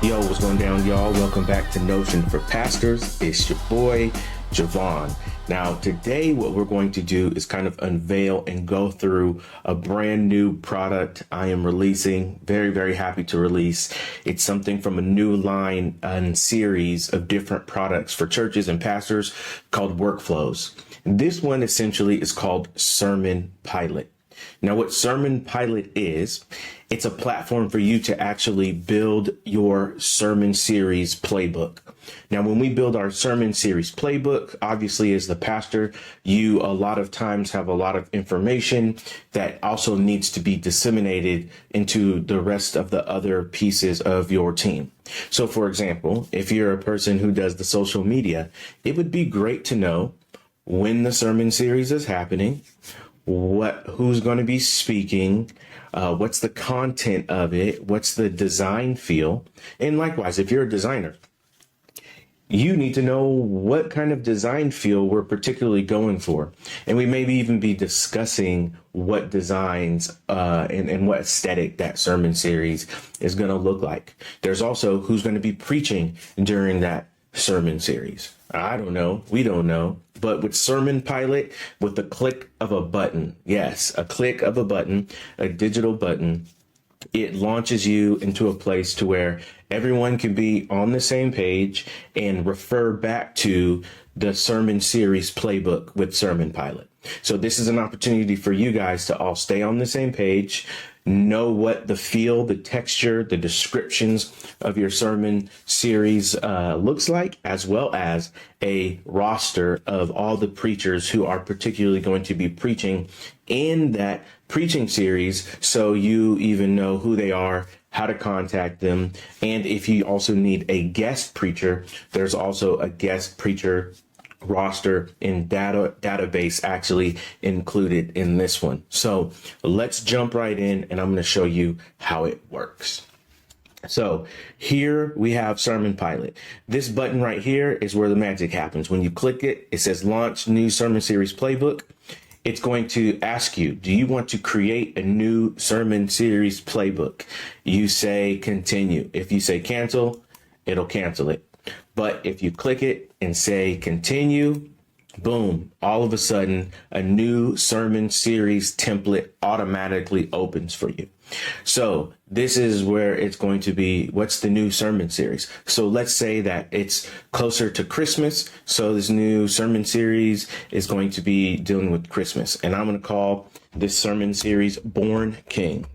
Yo, what's going down, y'all? Welcome back to Notion for Pastors. It's your boy, Jevon. Now, today, what we're going to do is kind of unveil and go through a brand new product I am releasing. Very, very happy to release. It's something from a new line and series of different products for churches and pastors called Workflows. This one essentially is called Sermon Pilot. Now, what Sermon Pilot is, it's a platform for you to actually build your sermon series playbook. Now, when we build our sermon series playbook, obviously as the pastor, you a lot of times have a lot of information that also needs to be disseminated into the rest of the other pieces of your team. So, for example, if you're a person who does the social media, it would be great to know when the sermon series is happening, who's going to be speaking, what's the content of it, what's the design feel. And likewise, if you're a designer, you need to know what kind of design feel we're particularly going for. And we maybe even be discussing what designs and what aesthetic that sermon series is going to look like. There's also who's going to be preaching during that sermon series. I don't know. We don't know. But with Sermon Pilot, with the click of a button, yes, a click of a button, a digital button, it launches you into a place to where everyone can be on the same page and refer back to the sermon series playbook with Sermon Pilot. So this is an opportunity for you guys to all stay on the same page, know what the feel, the texture, the descriptions of your sermon series looks like, as well as a roster of all the preachers who are particularly going to be preaching in that preaching series, so you even know who they are, how to contact them. And if you also need a guest preacher, there's also a guest preacher roster and database actually included in this one. So let's jump right in, and I'm going to show you how it works. So here we have Sermon Pilot. This button right here is where the magic happens. When you click it, it says launch new sermon series playbook. It's going to ask you, do you want to create a new sermon series playbook? You say continue. If you say cancel, it'll cancel it. But if you click it and say continue, boom, all of a sudden a new sermon series template automatically opens for you. So this is where it's going to be, what's the new sermon series? So let's say that it's closer to Christmas. So this new sermon series is going to be dealing with Christmas. And I'm going to call this sermon series Born King.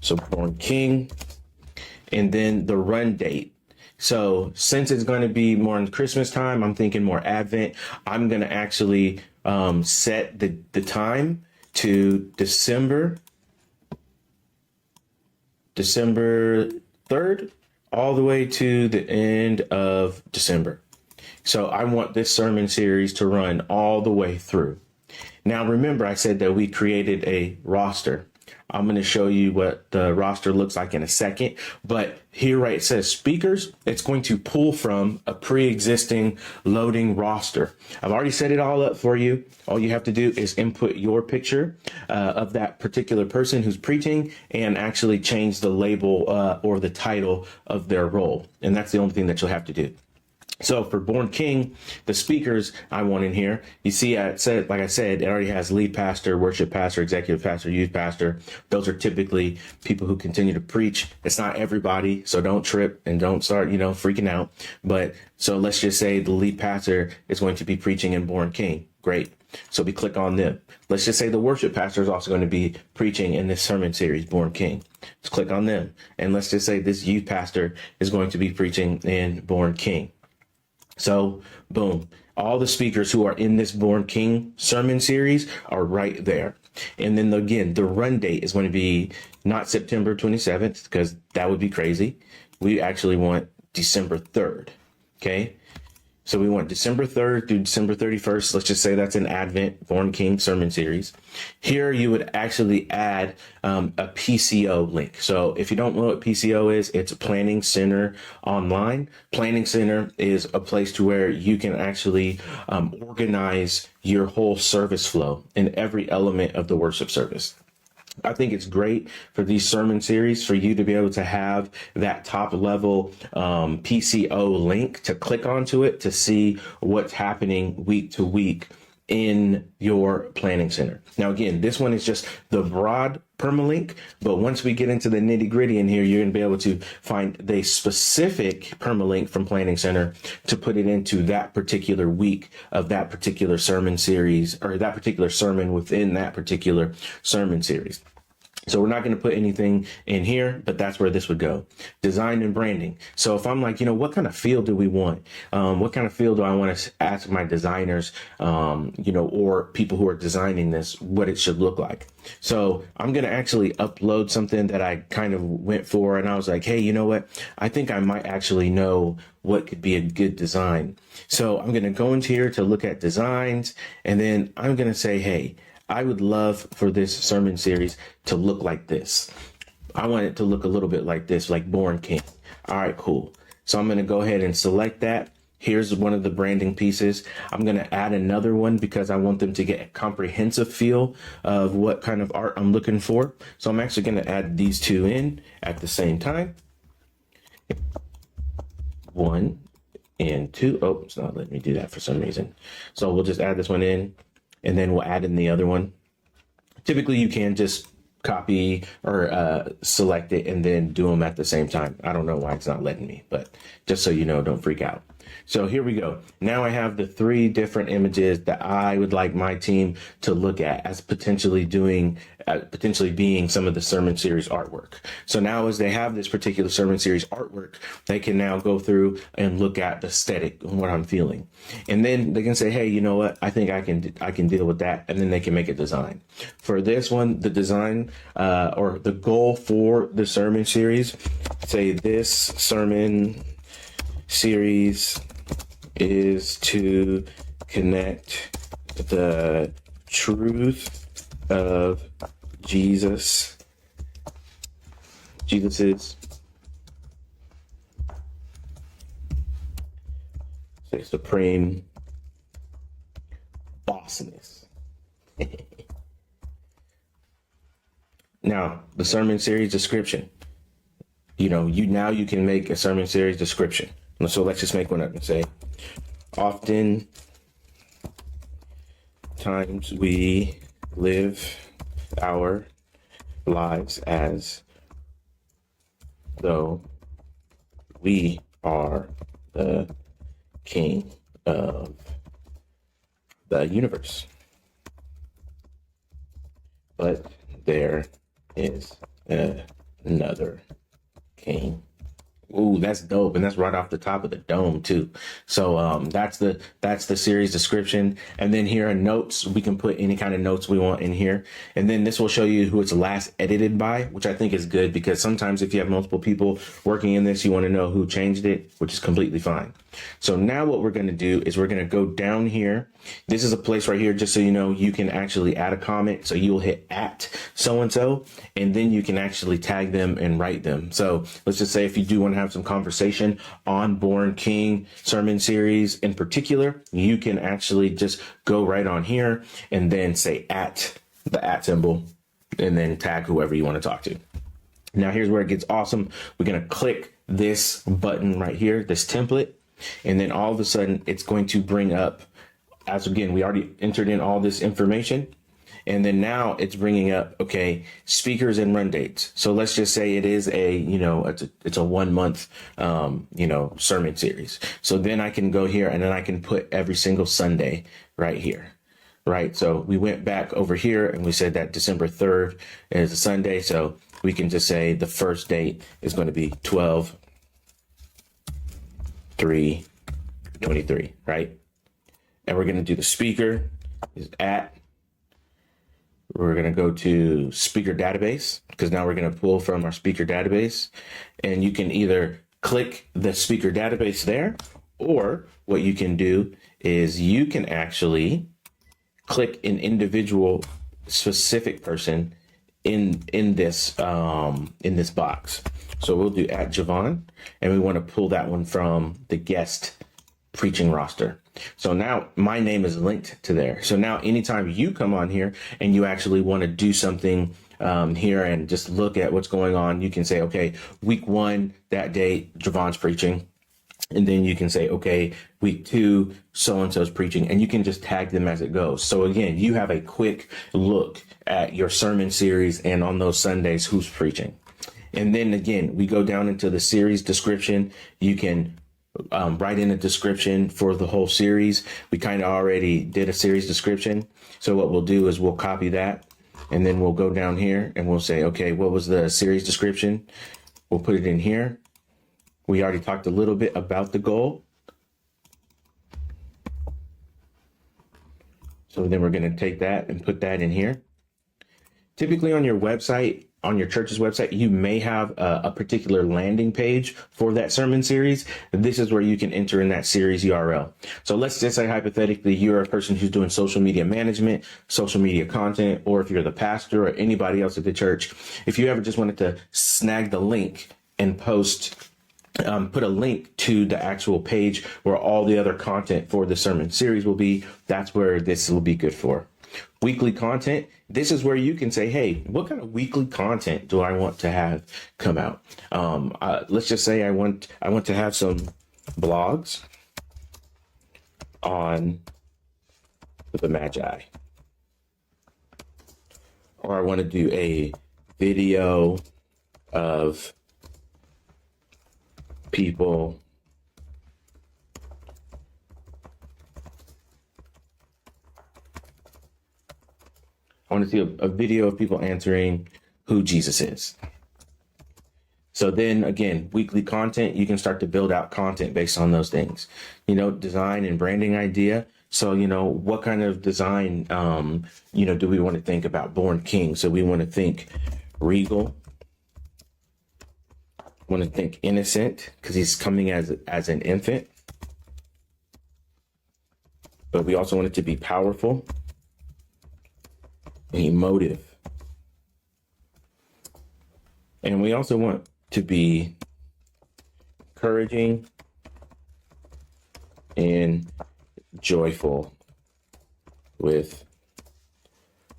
So Born King, and then the run date. So since it's going to be more in Christmas time, I'm thinking more Advent. I'm going to actually set the time to December 3rd, all the way to the end of December. So I want this sermon series to run all the way through. Now, remember, I said that we created a roster. I'm going to show you what the roster looks like in a second. But here, right, it says speakers. It's going to pull from a pre-existing loading roster. I've already set it all up for you. All you have to do is input your picture of that particular person who's preaching and actually change the label or the title of their role. And that's the only thing that you'll have to do. So for Born King, the speakers I want in here, you see, like I said, it already has lead pastor, worship pastor, executive pastor, youth pastor. Those are typically people who continue to preach. It's not everybody, so don't trip and don't start, freaking out. But so let's just say the lead pastor is going to be preaching in Born King. Great. So we click on them. Let's just say the worship pastor is also going to be preaching in this sermon series, Born King. Let's click on them. And let's just say this youth pastor is going to be preaching in Born King. So, boom, all the speakers who are in this Born King sermon series are right there. And then again, the run date is going to be not September 27th, because that would be crazy. We actually want December 3rd. Okay. So we want December 3rd through December 31st. Let's just say that's an Advent Born King sermon series. Here you would actually add a PCO link. So if you don't know what PCO is, it's Planning Center Online. Planning Center is a place to where you can actually organize your whole service flow in every element of the worship service. I think it's great for these sermon series for you to be able to have that top level PCO link to click onto it to see what's happening week to week in your planning center. Now, again, this one is just the broad permalink, but once we get into the nitty gritty in here, you're going to be able to find the specific permalink from Planning Center to put it into that particular week of that particular sermon series, or that particular sermon within that particular sermon series. So we're not going to put anything in here, but that's where this would go. Design and branding. So if I'm like, what kind of feel do we want? What kind of feel do I want to ask my designers, or people who are designing this, what it should look like? So I'm going to actually upload something that I kind of went for. And I was like, hey, you know what? I think I might actually know what could be a good design. So I'm going to go into here to look at designs. And then I'm going to say, hey, I would love for this sermon series to look like this. I want it to look a little bit like this, like Born King. All right, cool. So I'm going to go ahead and select that. Here's one of the branding pieces. I'm going to add another one because I want them to get a comprehensive feel of what kind of art I'm looking for. So I'm actually going to add these two in at the same time. 1 and 2. Oh, it's not letting me do that for some reason. So we'll just add this one in. And then we'll add in the other one. Typically, you can just copy or select it and then do them at the same time. I don't know why it's not letting me, but just so you know, don't freak out. So here we go. Now I have the 3 different images that I would like my team to look at as potentially being some of the sermon series artwork. So now as they have this particular sermon series artwork, they can now go through and look at the aesthetic and what I'm feeling. And then they can say, hey, you know what? I think I can deal with that. And then they can make a design. For this one, the design or the goal for the sermon series, say this sermon series is to connect the truth of Jesus's supreme bossness. Now, the sermon series description. You can make a sermon series description. So let's just make one up and say, often times we live our lives as though we are the king of the universe. But there is another king. Ooh, that's dope. And that's right off the top of the dome too. So that's the series description. And then here are notes. We can put any kind of notes we want in here. And then this will show you who it's last edited by, which I think is good because sometimes if you have multiple people working in this, you want to know who changed it, which is completely fine. So now what we're going to do is we're going to go down here. This is a place right here, just so you know, you can actually add a comment. So you'll hit at so-and-so, and then you can actually tag them and write them. So let's just say if you do want to have some conversation on Born King sermon series in particular, you can actually just go right on here and then say at, the at symbol, and then tag whoever you want to talk to. Now here's where it gets awesome. We're going to click this button right here, this template, and then all of a sudden it's going to bring up, as again, we already entered in all this information. And then now it's bringing up, okay, speakers and run dates. So let's just say it is it's a 1 month, sermon series. So then I can go here and then I can put every single Sunday right here. Right. So we went back over here and we said that December 3rd is a Sunday. So we can just say the first date is going to be 12/3/23, right? And we're going to do the speaker is at. We're going to go to speaker database because now we're going to pull from our speaker database. And you can either click the speaker database there, or what you can do is you can actually click an individual specific person in this box. So we'll do at Jevon, and we want to pull that one from the guest preaching roster. So now my name is linked to there. So now anytime you come on here and you actually want to do something here and just look at what's going on. You can say, okay, week 1, that day, Jevon's preaching. And then you can say, okay, week 2, so-and-so's preaching, and you can just tag them as it goes. So again, you have a quick look at your sermon series and on those Sundays, who's preaching. And then again, we go down into the series description. You can write in a description for the whole series. We kind of already did a series description. So what we'll do is we'll copy that, and then we'll go down here and we'll say, okay, what was the series description? We'll put it in here. We already talked a little bit about the goal. So then we're going to take that and put that in here. Typically on your website, on your church's website, you may have a particular landing page for that sermon series. This is where you can enter in that series URL. So let's just say hypothetically, you're a person who's doing social media management, social media content, or if you're the pastor or anybody else at the church, if you ever just wanted to snag the link and post, put a link to the actual page where all the other content for the sermon series will be, that's where this will be good for. Weekly content. This is where you can say, hey, what kind of weekly content do I want to have come out? Let's just say I want to have some blogs on the Magi, or I want to do a video of people I want to see a video of people answering who Jesus is. So then again, weekly content, you can start to build out content based on those things, design and branding idea. So, what kind of design, do we want to think about? Born King. So we want to think regal. Want to think innocent because he's coming as an infant. But we also want it to be powerful and emotive. And we also want to be encouraging and joyful with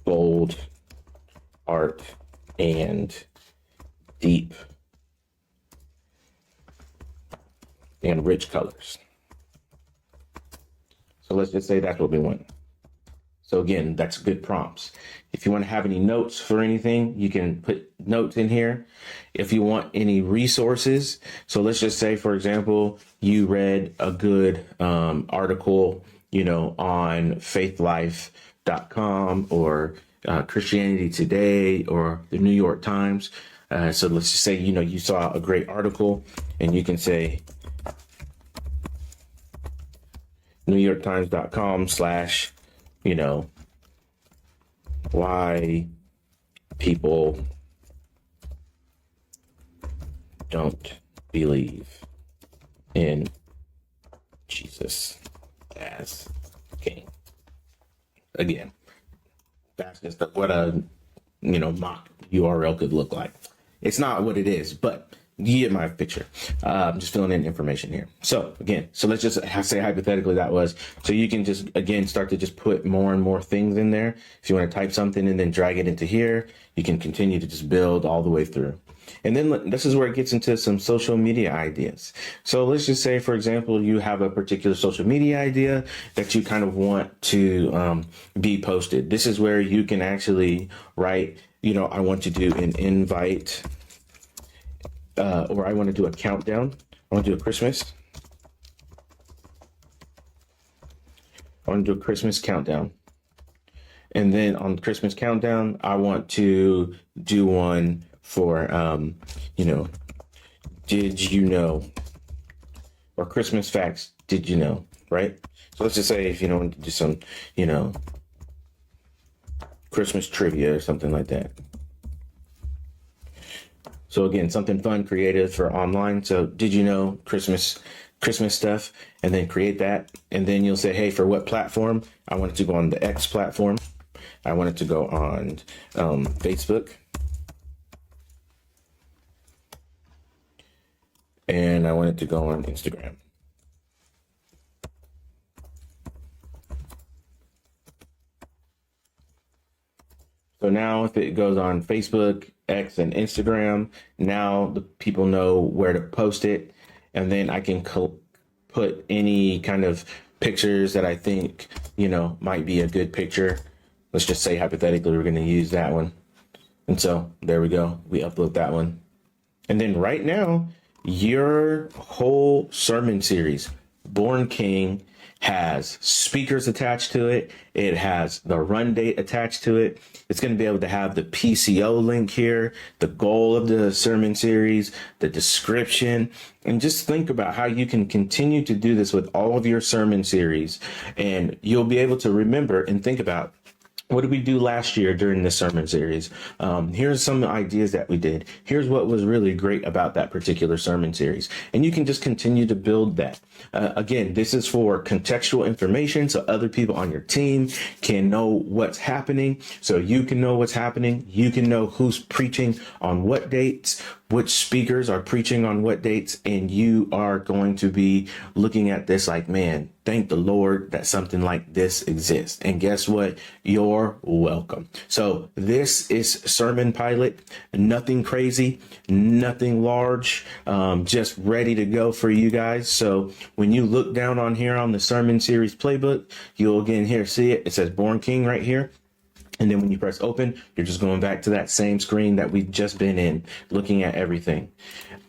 bold art and deep and rich colors. So let's just say that's what we want. So again, that's good prompts. If you want to have any notes for anything, you can put notes in here. If you want any resources, so let's just say, for example, you read a good article, on faithlife.com or Christianity Today or the New York Times. So let's just say, you saw a great article and you can say NewYorkTimes.com/ why people don't believe in Jesus as King. Again, that's just what a mock URL could look like. It's not what it is, but you get my picture. I'm just filling in information here. So again, let's just say hypothetically that was, so you can just, again, start to just put more and more things in there. If you want to type something and then drag it into here, you can continue to just build all the way through. And then this is where it gets into some social media ideas. So let's just say, for example, you have a particular social media idea that you kind of want to be posted. This is where you can actually write, I want to do an invite, or I want to do a countdown. I want to do a Christmas. I want to do a Christmas countdown. And then on the Christmas countdown, I want to do one for, did you know? Or Christmas facts, did you know? Right? So let's just say if you want to do some, Christmas trivia or something like that. So again, something fun, creative for online. So did you know Christmas stuff? And then create that. And then you'll say, hey, for what platform? I want it to go on the X platform. I want it to go on Facebook. And I want it to go on Instagram. So now if it goes on Facebook, X, and Instagram, now the people know where to post it. And then I can put any kind of pictures that I think, might be a good picture. Let's just say hypothetically, we're going to use that one. And so there we go. We upload that one. And then right now, your whole sermon series, Born King, has speakers attached to it. It has the run date attached to it. It's going to be able to have the PCO link here, the goal of the sermon series, the description, and just think about how you can continue to do this with all of your sermon series. And you'll be able to remember and think about, what did we do last year during this sermon series? Here's some ideas that we did. Here's what was really great about that particular sermon series. And you can just continue to build that. Again, this is for contextual information, so other people on your team can know what's happening. So you can know what's happening. You can know who's preaching on what dates, which speakers are preaching on what dates. And you are going to be looking at this like, man, thank the Lord that something like this exists. And guess what? You're welcome. So this is Sermon Pilot. Nothing crazy, nothing large, just ready to go for you guys. So when you look down on here on the sermon series playbook, you'll again here see it. It says Born King right here. And then when you press open, you're just going back to that same screen that we've just been in, looking at everything.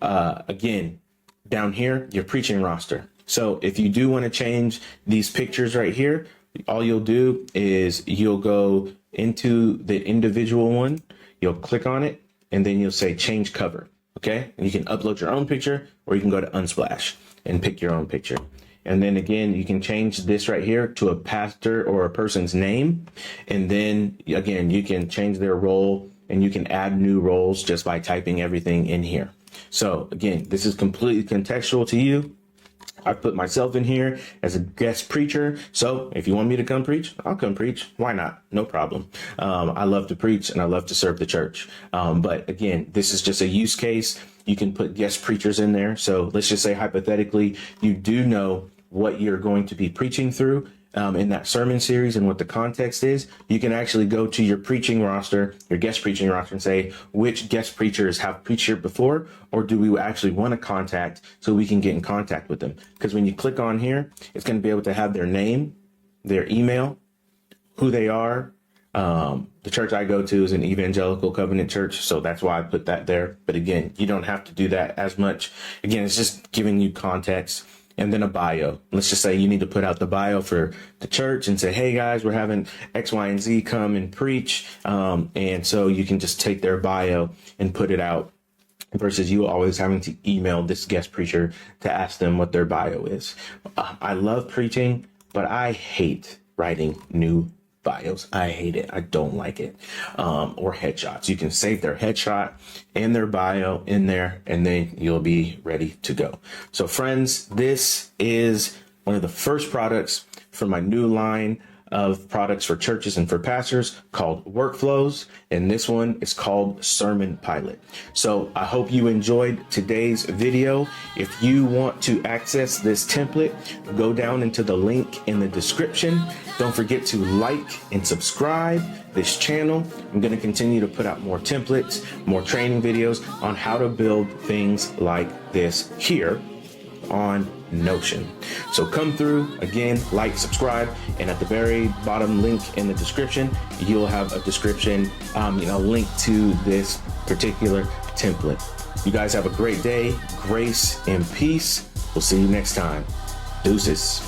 Again, down here, your preaching roster. So if you do want to change these pictures right here, all you'll do is you'll go into the individual one, you'll click on it, and then you'll say change cover. Okay. And you can upload your own picture, or you can go to Unsplash and pick your own picture. And then again, you can change this right here to a pastor or a person's name. And then again, you can change their role, and you can add new roles just by typing everything in here. So again, this is completely contextual to you. I put myself in here as a guest preacher. So if you want me to come preach, I'll come preach. Why not? No problem. I love to preach and I love to serve the church. But again, this is just a use case. You can put guest preachers in there. So let's just say hypothetically, you do know what you're going to be preaching through in that sermon series and what the context is. You can actually go to your preaching roster, your guest preaching roster, and say which guest preachers have preached here before, or do we actually want to contact so we can get in contact with them? Because when you click on here, it's going to be able to have their name, their email, who they are. The church I go to is an evangelical covenant church, so that's why I put that there. But again, you don't have to do that as much. Again, it's just giving you context. And then a bio. Let's just say you need to put out the bio for the church and say, hey guys, we're having X, Y, and Z come and preach. And so you can just take their bio and put it out versus you always having to email this guest preacher to ask them what their bio is. I love preaching, but I hate writing new bios. I hate it. I don't like it. Or headshots. You can save their headshot and their bio in there, and then you'll be ready to go. So friends, this is one of the first products from my new line of products for churches and for pastors called Workflows, and this one is called Sermon Pilot. So I hope you enjoyed today's video. If you want to access this template, go down into the link in the description. Don't forget to like and subscribe this channel. I'm going to continue to put out more templates, more training videos on how to build things like this here on Notion. So come through, again, like, subscribe, and at the very bottom link in the description, you'll have a description, link to this particular template. You guys have a great day, grace and peace. We'll see you next time. Deuces.